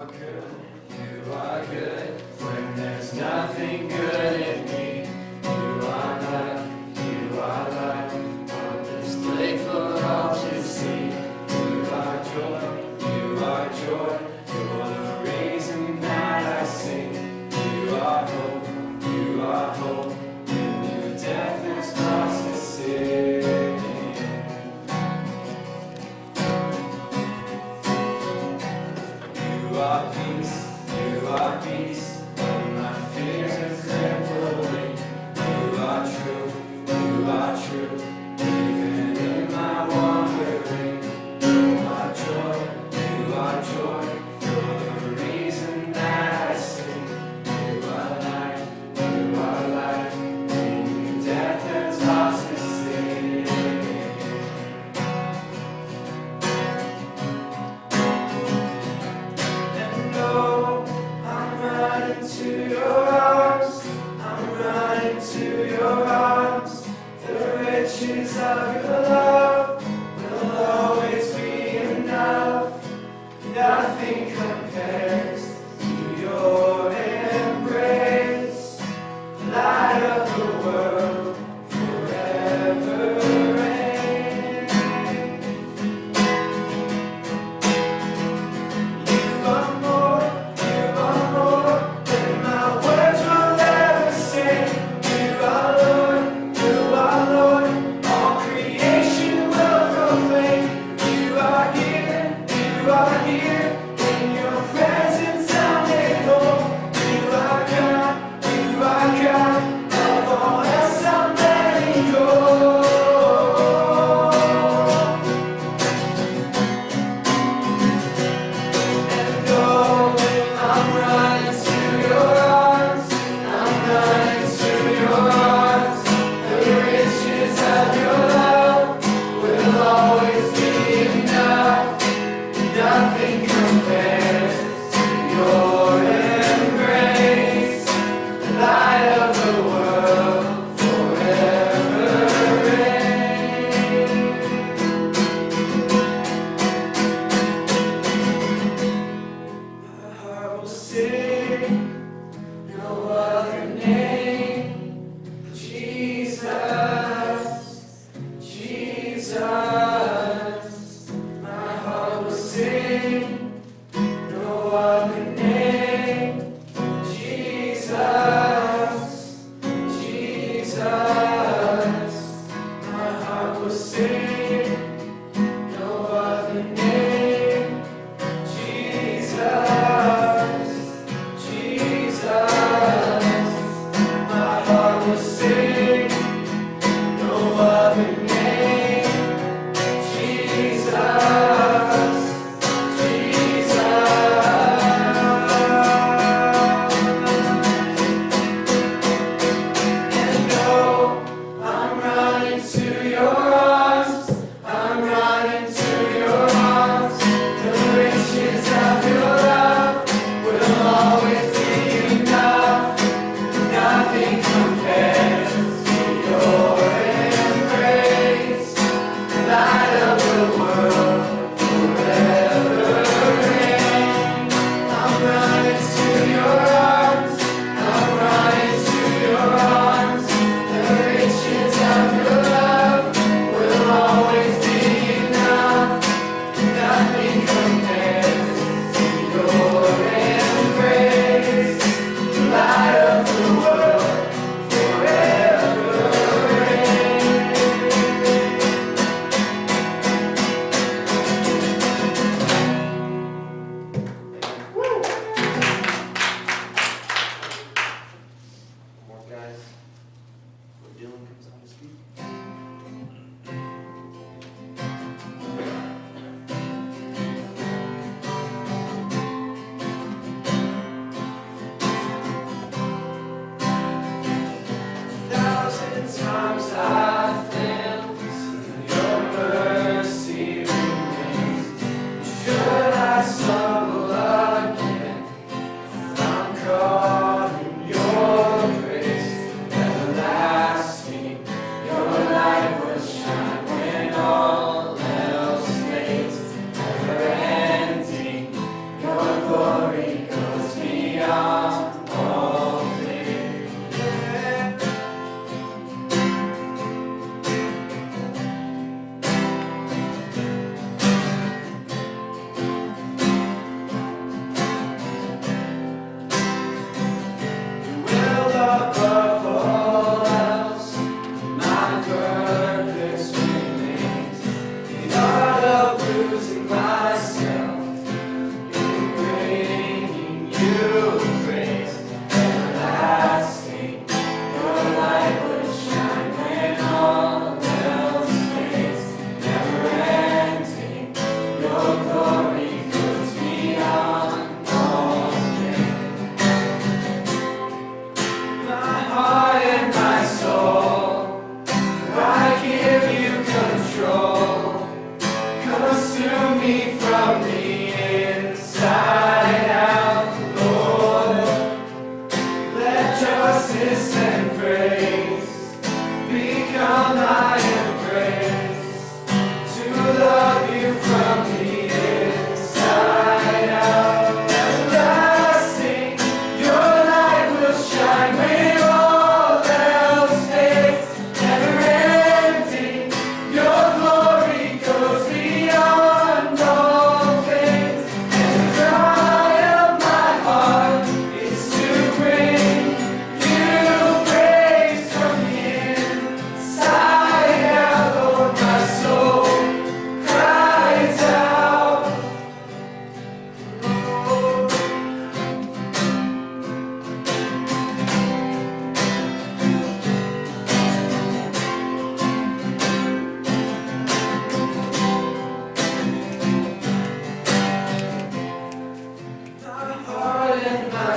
good, you are good. When there's nothing good in me, you are light on display for all to see. You are joy, you're the reason that I sing. You are hope, in your death is processing. You are peace, when my fears are trembling. You are true, even in my wandering. You are joy, you're the reason that I sing. You are light, in your death and apostasy. To your arms, I'm running to your arms. The riches of your love will always be enough. Nothing compares to your embrace. Light of the world, forever reign. You are more. Nothing compares to your embrace. Light of the world, forever reign. My heart will sing no other name. Jesus, Jesus. Sing no other name, Jesus, Jesus. My heart will sing no other name, Jesus, Jesus. My heart will sing no other name, Jesus.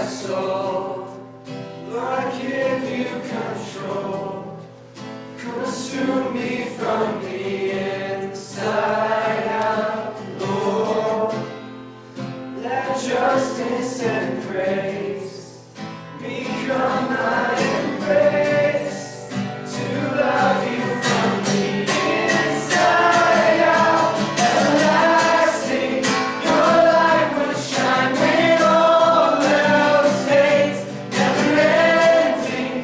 soul. Lord, I give you control. Consume me from the inside out, Lord. Let justice and grace become my embrace. To love you from the inside out, everlasting. Your light will shine when all else fades. Never ending,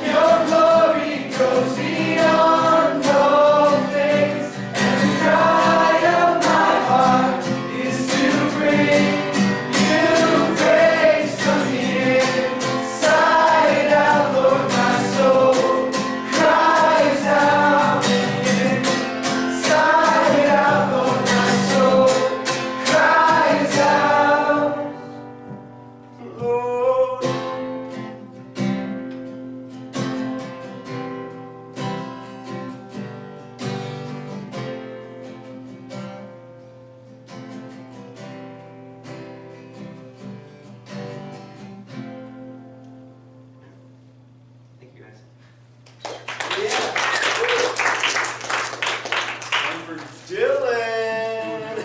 your glory goes beyond all things. And the cry of my heart is to bring you praise from the inside out. Lord, my soul cries out. Inside out, Lord, my soul cries out. Lord. Thank you guys. And for Dylan.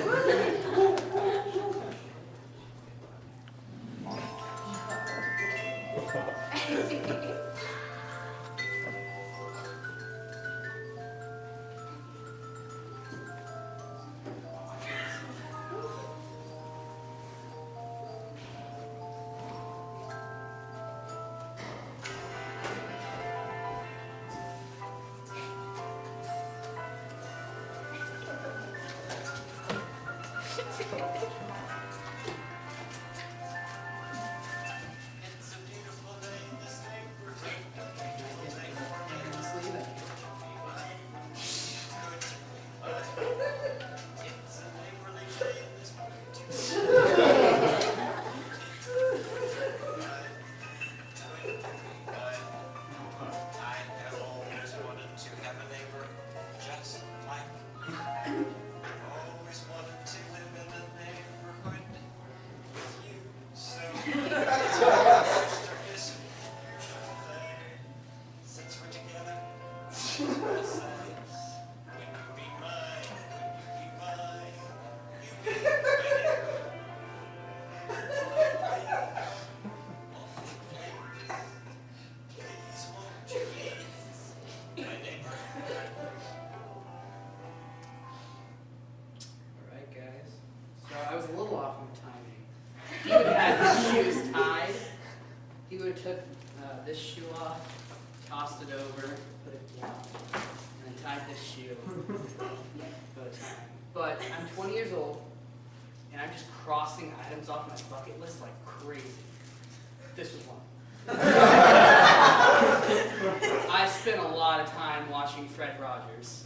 It's a beautiful day in this neighborhood. It's a neighborly day in this I have always wanted to have a neighbor just like you. Always wanted to live in a neighborhood with you. So this beautiful day, since we're together, I wanna say, will you be mine? Will you be mine? You be ready? Please won't you be my neighbor? Alright, guys. So I was a little off on the timing. He would have had his shoes tied. He would have took this shoe off, tossed it over, put it down, and then tied this shoe. Bow tie. But I'm 20 years old, and I'm just crossing items off my bucket list like crazy. This was one. I spent a lot of time watching Fred Rogers.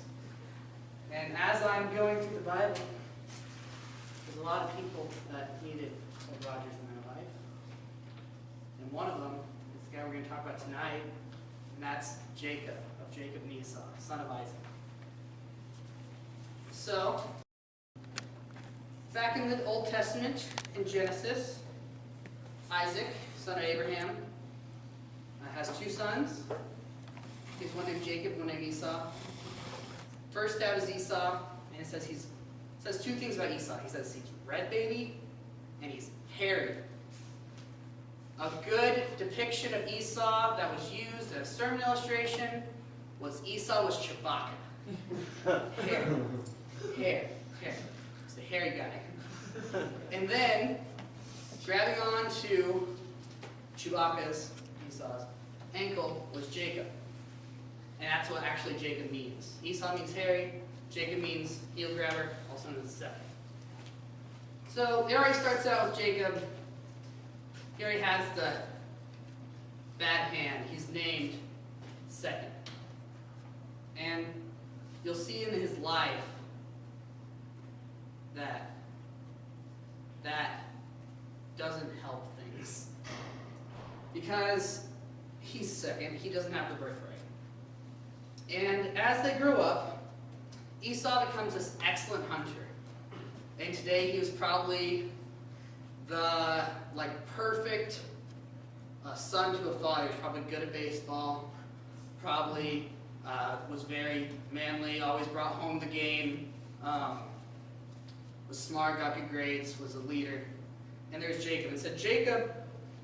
And as I'm going through the Bible, there's a lot of people that needed Fred Rogers in their life. And one of them is the guy we're going to talk about tonight, and that's Jacob, of Jacob and Esau, son of Isaac. So, back in the Old Testament, in Genesis, Isaac, son of Abraham, has two sons. He's one named Jacob, one named Esau. First out is Esau, and it says two things about Esau. He says he's red baby, and he's hairy. A good depiction of Esau that was used as a sermon illustration was Esau was Chewbacca. Hair. He's a hairy guy. And then, grabbing on to Chewbacca's, Esau's, ankle was Jacob. And that's what actually Jacob means. Esau means hairy, Jacob means heel grabber, also known as Seth. So it already starts out with Jacob. He already has the bad hand. He's named second. And you'll see in his life that doesn't help things. Because he's second, he doesn't have the birthright. And as they grow up, Esau becomes this excellent hunter. And today he was probably the perfect a son to a father. He was probably good at baseball, probably was very manly, always brought home the game, was smart, got good grades, was a leader. And there's Jacob. It said Jacob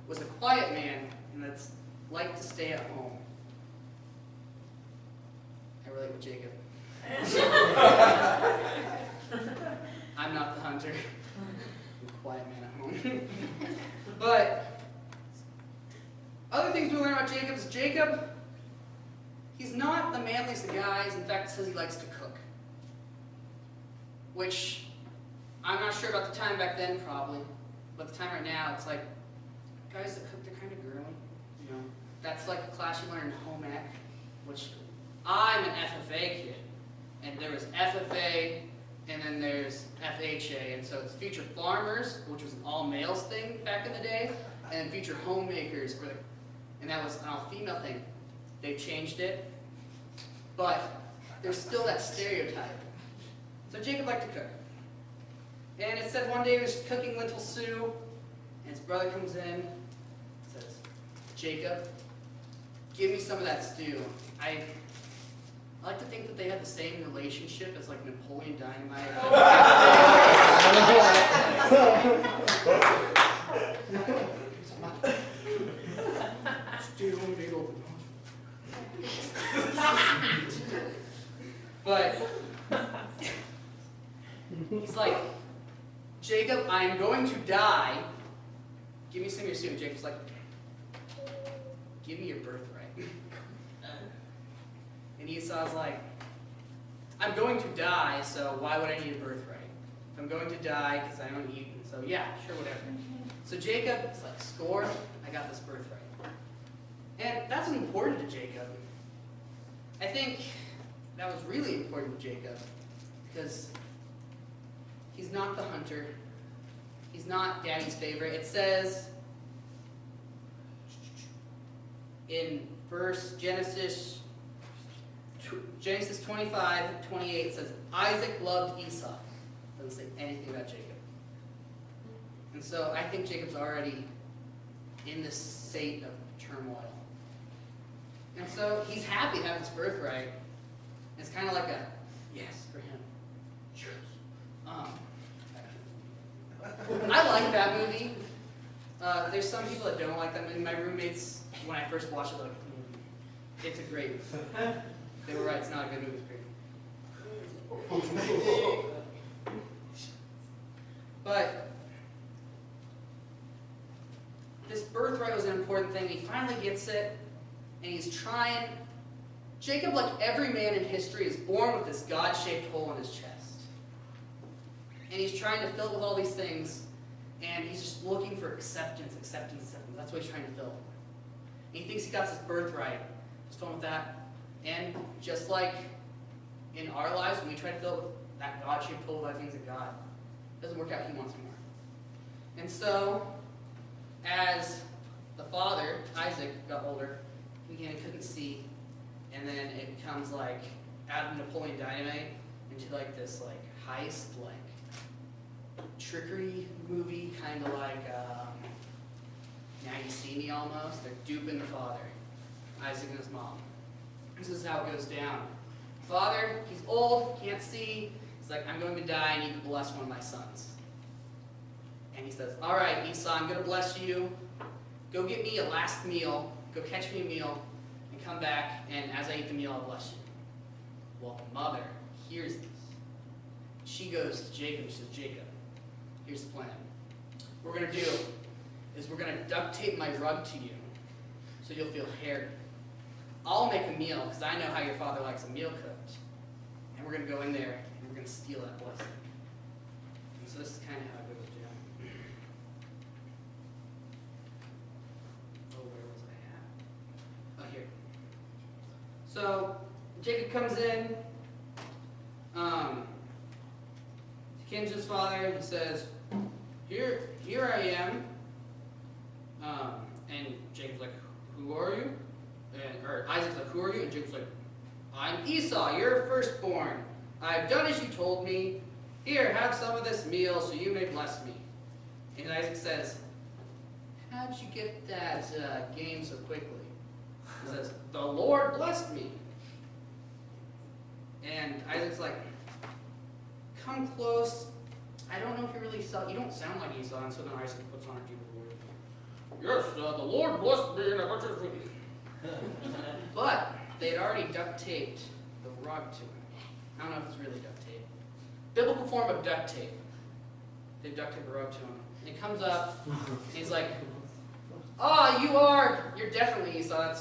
was a quiet man and that's liked to stay at home. I relate with Jacob. I'm not the hunter. I'm a quiet man at home. But other things we learn about Jacob is Jacob, he's not the manliest of guys. In fact, it says he likes to cook. Which, I'm not sure about the time back then, probably. But the time right now, it's like, guys that cook, they're kind of girly. You know, that's like a class you learn in home ec, which I'm an FFA kid. And there was FFA, and then there's FHA. And so it's future farmers, which was an all-males thing back in the day, and then future homemakers, and that was an all-female thing. They changed it, but there's still that stereotype. So Jacob liked to cook. And it said one day he was cooking lentil stew, and his brother comes in and says, Jacob, give me some of that stew. I like to think that they had the same relationship as like Napoleon Dynamite. But he's like, Jacob, I am going to die. Give me some of your stew. Jacob's like, give me your birthright. And Esau's like, I'm going to die, so why would I need a birthright? If I'm going to die because I don't eat, and so yeah, sure, whatever. So Jacob is like, score, I got this birthright. And that's important to Jacob. I think that was really important to Jacob because he's not the hunter. He's not daddy's favorite. It says in Genesis 25:28, it says, Isaac loved Esau. Doesn't say anything about Jacob. And so I think Jacob's already in this state of turmoil. And so he's happy to have his birthright. It's kind of like a yes for him. Yes. I like that movie. There's some people that don't like that movie. My roommates, when I first watched it, they're like, it's a great movie. They were right, it's not a good movie, it's great. But this birthright was an important thing. He finally gets it, and he's trying. Jacob, like every man in history, is born with this God-shaped hole in his chest. And he's trying to fill it with all these things, and he's just looking for acceptance, acceptance, acceptance. That's what he's trying to fill. And he thinks he got this birthright. Just fun with that. And just like in our lives, when we try to fill it with that God-shaped hole with things of God, it doesn't work out. He wants more. And so, as the father, Isaac, got older, he couldn't see, and then it becomes like out of Napoleon Dynamite into like this like heist, like trickery movie, kind of like Now You See Me almost. They're duping the father, Isaac and his mom. This is how it goes down. Father, he's old, can't see. He's like, I'm going to die, I need to bless one of my sons. And he says, all right, Esau, I'm going to bless you. Go get me a last meal. Go catch me a meal and come back, and as I eat the meal, I'll bless you. Well, the mother hears this. She goes to Jacob. She says, Jacob, here's the plan. What we're going to do is we're going to duct tape my rug to you so you'll feel hairy. I'll make a meal because I know how your father likes a meal cooked. And we're going to go in there and we're going to steal that blessing. And so this is kind of how it goes down. Oh, where was I at? Oh, here. So Jacob comes in. He came to his father. He says, Here I am. And Jacob's like, who are you? Or Isaac's like, who are you? And Jacob's like, I'm Esau, your firstborn. I've done as you told me. Here, have some of this meal so you may bless me. And Isaac says, how'd you get that game so quickly? He says, the Lord blessed me. And Isaac's like, come close. I don't know if you really saw, you don't sound like Esau. And so then Isaac puts on a deeper voice. Yes, the Lord blessed me and I got your food. But they had already duct taped the rug to him. I don't know if it's really duct tape. Biblical form of duct tape. They duct tape a rug to him. And he comes up and he's like, oh, you're definitely Esau.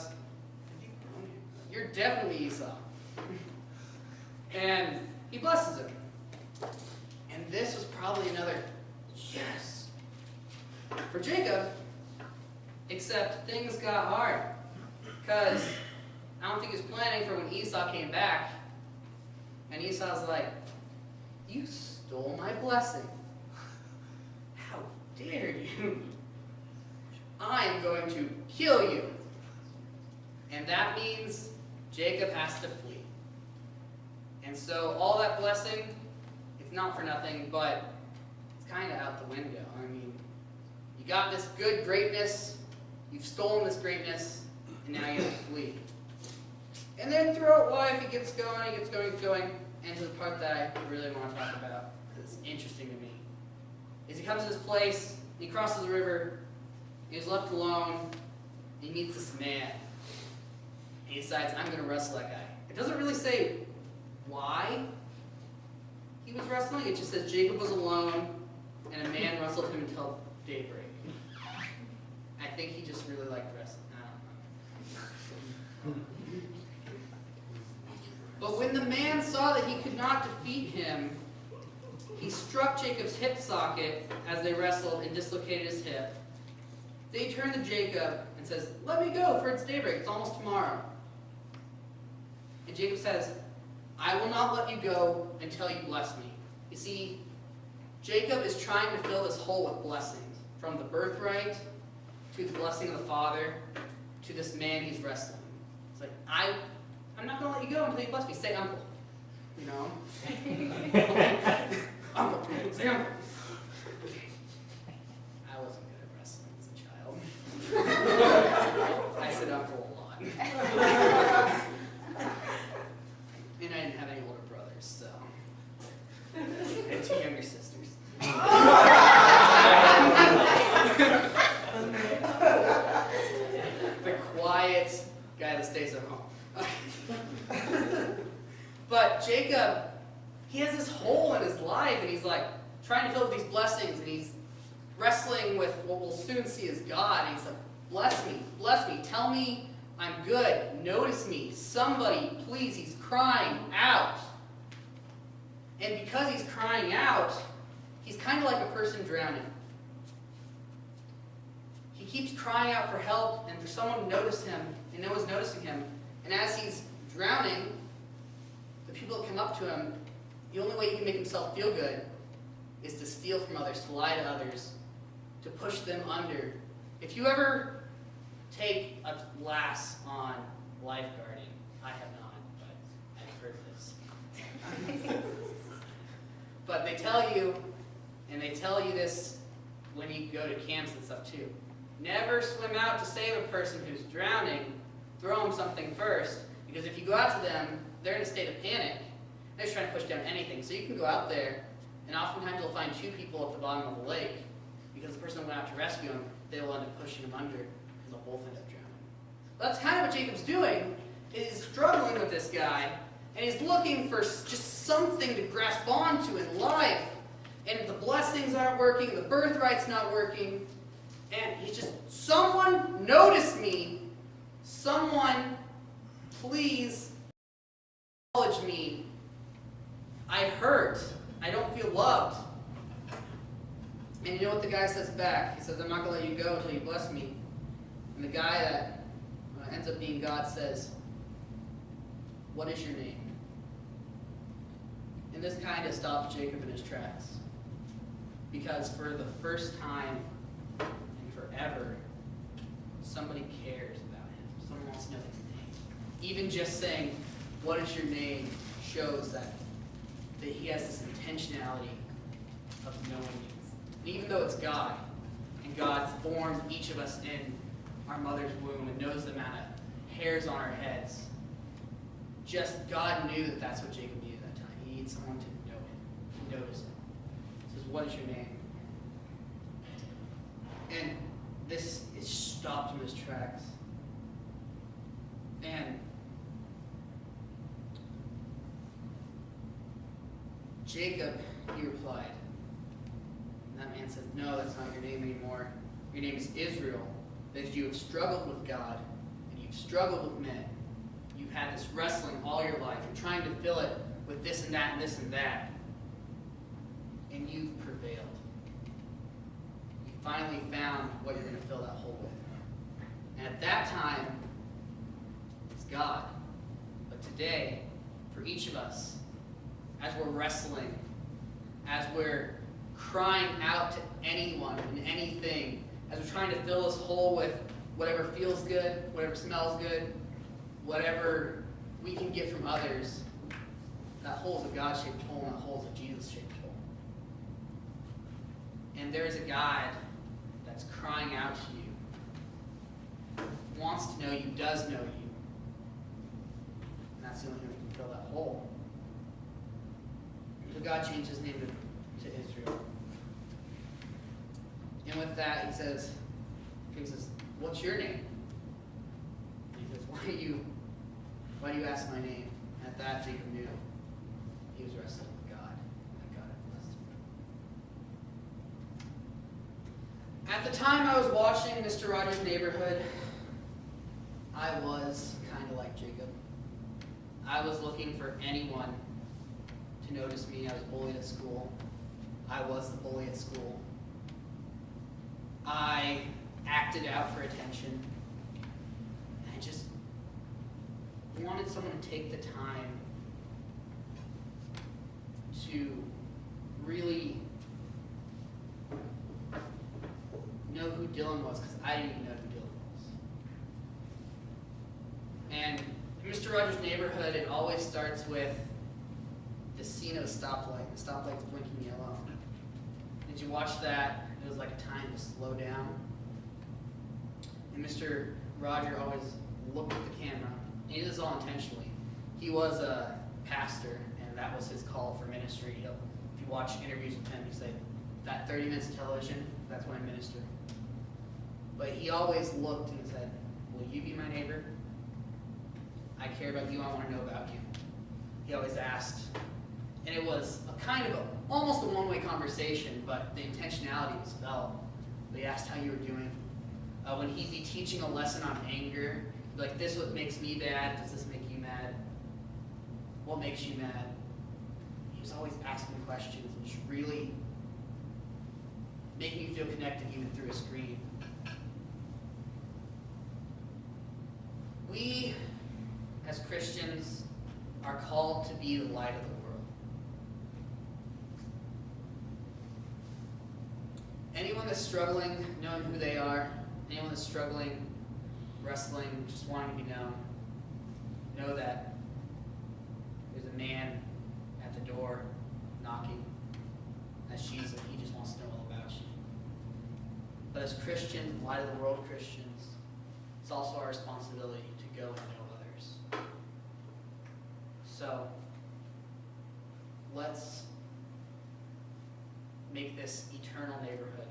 You're definitely Esau. And he blesses him. And this was probably another yes for Jacob, except things got hard. Because I don't think he was planning for when Esau came back. And Esau's like, you stole my blessing. How dare you? I am going to kill you. And that means Jacob has to flee. And so all that blessing, it's not for nothing, but it's kind of out the window. I mean, you got this good greatness, you've stolen this greatness, and now you have to flee. And then throughout life, he gets going, and to the part that I really want to talk about, because it's interesting to me, is he comes to this place, he crosses the river, he's left alone, and he meets this man. And he decides, I'm going to wrestle that guy. It doesn't really say why he was wrestling. It just says Jacob was alone, and a man wrestled him until daybreak. I think he just really liked wrestling. I don't know. But when the man saw that he could not defeat him, he struck Jacob's hip socket as they wrestled and dislocated his hip. Then he turned to Jacob and says, let me go, for it's daybreak. It's almost tomorrow. And Jacob says, I will not let you go until you bless me. You see, Jacob is trying to fill this hole with blessings, from the birthright to the blessing of the father to this man he's wrestling. It's like, I'm not going to let you go until you bless me. Say uncle. You know? Uncle. Say uncle. I wasn't good at wrestling as a child. I said uncle a lot. And I didn't have any older brothers, so. And 2 younger sisters. The quiet guy that stays at home. But Jacob, he has this hole in his life, and he's like trying to fill with these blessings, and he's wrestling with what we'll soon see as God. And he's like, bless me, tell me I'm good, notice me, somebody, please. He's crying out. And because he's crying out, he's kind of like a person drowning. He keeps crying out for help and for someone to notice him, and no one's noticing him. And as he's drowning, the people that come up to him, the only way he can make himself feel good is to steal from others, to lie to others, to push them under. If you ever take a class on lifeguarding, I have not, but I've heard this. But they tell you, and they tell you this when you go to camps and stuff too, never swim out to save a person who's drowning. Throw them something first, because if you go out to them, they're in a state of panic. They're just trying to push down anything. So you can go out there, and oftentimes you'll find 2 people at the bottom of the lake, because the person that went out to rescue them, they will end up pushing them under, and they'll both end up drowning. But that's kind of what Jacob's doing, is struggling with this guy, and he's looking for just something to grasp onto in life. And the blessings aren't working, the birthright's not working, and he's just, someone notice me. Someone, please acknowledge me. I hurt. I don't feel loved. And you know what the guy says back? He says, I'm not going to let you go until you bless me. And the guy that ends up being God says, what is your name? And this kind of stops Jacob in his tracks. Because for the first time and forever, somebody cares about him. Someone wants to know his name. Even just saying, what is your name, shows that he has this intentionality of knowing you. And even though it's God, and And God formed each of us in our mother's womb and knows the amount of hairs on our heads. Just God knew that that's what Jacob needed at that time. He needed someone to know it, to notice it. He says, what is your name? And this is stopped in his tracks. And Jacob, he replied. And that man says, no, that's not your name anymore. Your name is Israel, because you have struggled with God, and you've struggled with men. You've had this wrestling all your life. You're trying to fill it with this and that and this and that. And you've prevailed. You finally found what you're going to fill that hole with. And at that time, it's God. But today, for each of us, as we're wrestling, as we're crying out to anyone and anything, as we're trying to fill this hole with whatever feels good, whatever smells good, whatever we can get from others, that hole is a God-shaped hole, and that hole is a Jesus-shaped hole. And there's a God that's crying out to you, wants to know you, does know you. And that's the only thing that can fill that hole. So God changed his name to Israel. And with that, he says, what's your name? And he says, why do you ask my name? And at that, Jacob knew he was wrestling with God, and that God had blessed him. At the time I was watching Mr. Rogers' Neighborhood, I was kind of like Jacob. I was looking for anyone to notice me. I was bullied at school. I was the bully at school. I acted out for attention. I just wanted someone to take the time to really know who Dylan was, because I didn't even know who Dylan was. And in Mr. Rogers' Neighborhood, it always starts with the scene of a stoplight. The stoplight's blinking yellow. Did you watch that? It was like a time to slow down. And Mr. Roger always looked at the camera. And he did this all intentionally. He was a pastor, and that was his call for ministry. If you watch interviews with him, he said, that 30 minutes of television, that's when I minister. But he always looked and said, will you be my neighbor? I care about you, I want to know about you. He always asked. And it was a kind of almost a one-way conversation, but the intentionality was felt. They asked how you were doing. When he'd be teaching a lesson on anger, like, this what makes me mad, does this make you mad? What makes you mad? He was always asking questions and just really making you feel connected even through a screen. We, as Christians, are called to be the light of the world. Anyone that's struggling, knowing who they are, anyone that's struggling, wrestling, just wanting to be known, know that there's a man at the door knocking. That's Jesus. He just wants to know all about you. But as Christians, light of the world Christians, it's also our responsibility to go and know others. So, let's make this eternal neighborhood